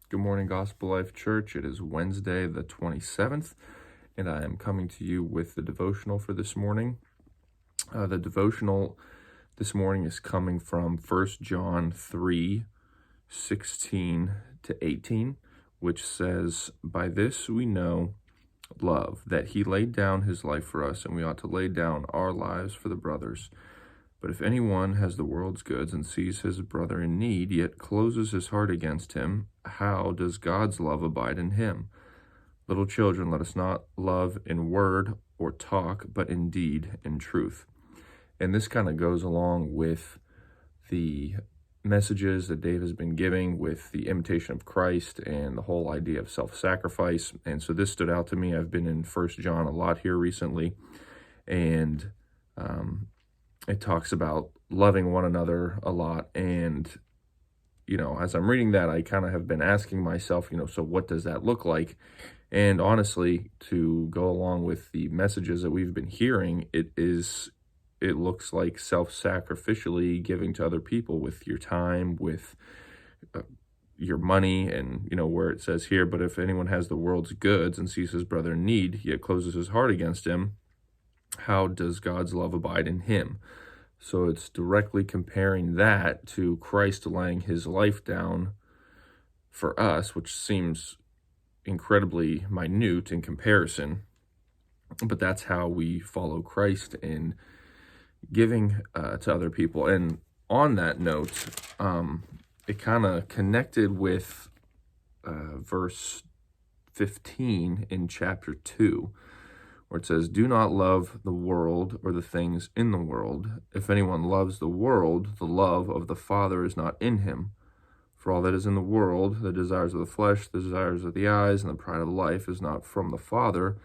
Good morning, Gospel Life Church. It is Wednesday, the 27th, and I am coming to you with the devotional for this morning. The devotional this morning is coming from 1 John 3:16 to 18, which says, "By this we know love, that he laid down his life for us, and we ought to lay down our lives for the brothers. But if anyone has the world's goods and sees his brother in need, yet closes his heart against him, how does God's love abide in him? Little children, let us not love in word or talk, but in deed and truth." And this kind of goes along with the messages that Dave has been giving with the imitation of Christ and the whole idea of self-sacrifice. And so this stood out to me. I've been in 1 John a lot here recently, and it talks about loving one another a lot. And, as I'm reading that, I kind of have been asking myself, so what does that look like? And honestly, to go along with the messages that we've been hearing, it looks like self-sacrificially giving to other people with your time, with your money, and, where it says here, "But if anyone has the world's goods and sees his brother in need, yet closes his heart against him, how does God's love abide in him?" So it's directly comparing that to Christ laying his life down for us, which seems incredibly minute in comparison. But that's how we follow Christ in giving to other people. And on that note, it kind of connected with verse 15 in chapter 2, where it says, "Do not love the world or the things in the world. If anyone loves the world, the love of the Father is not in him. For all that is in the world, the desires of the flesh, the desires of the eyes, and the pride of life is not from the Father,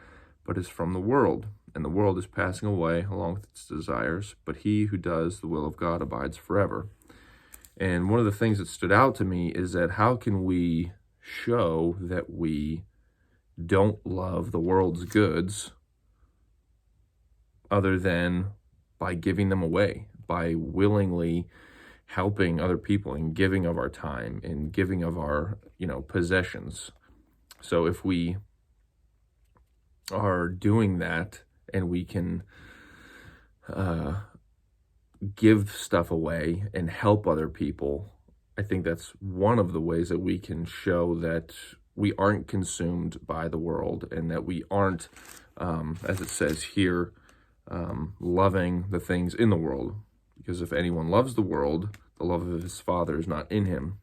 but is from the world. And the world is passing away along with its desires, but he who does the will of God abides forever." And one of the things that stood out to me is that how can we show that we don't love the world's goods other than by giving them away, by willingly helping other people and giving of our time and giving of our, possessions. So if we are doing that and we can give stuff away and help other people, I think that's one of the ways that we can show that we aren't consumed by the world and that we aren't, as it says here, loving the things in the world. Because if anyone loves the world, the love of his Father is not in him.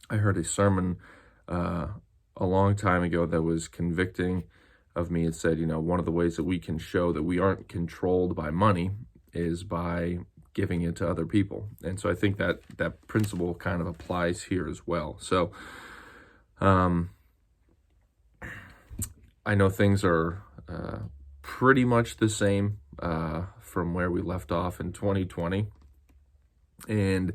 I heard a sermon a long time ago that was convicting of me. It said, one of the ways that we can show that we aren't controlled by money is by giving it to other people. And so I think that that principle kind of applies here as well. So I know things are pretty much the same from where we left off in 2020. And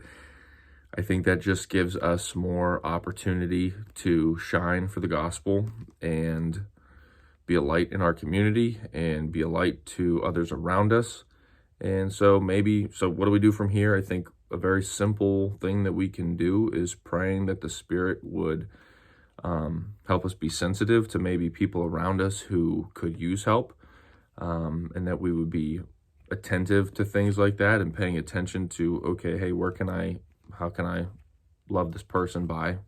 I think that just gives us more opportunity to shine for the gospel and be a light in our community and be a light to others around us. And so what do we do from here? I think a very simple thing that we can do is praying that the Spirit would help us be sensitive to maybe people around us who could use help, and that we would be attentive to things like that and paying attention to, okay, hey, how can I love this person by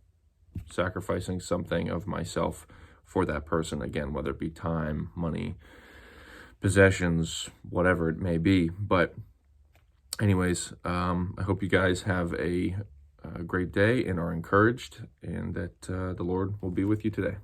sacrificing something of myself for that person, again, whether it be time, money, possessions, whatever it may be. But anyways, I hope you guys have a great day and are encouraged, and that the Lord will be with you today.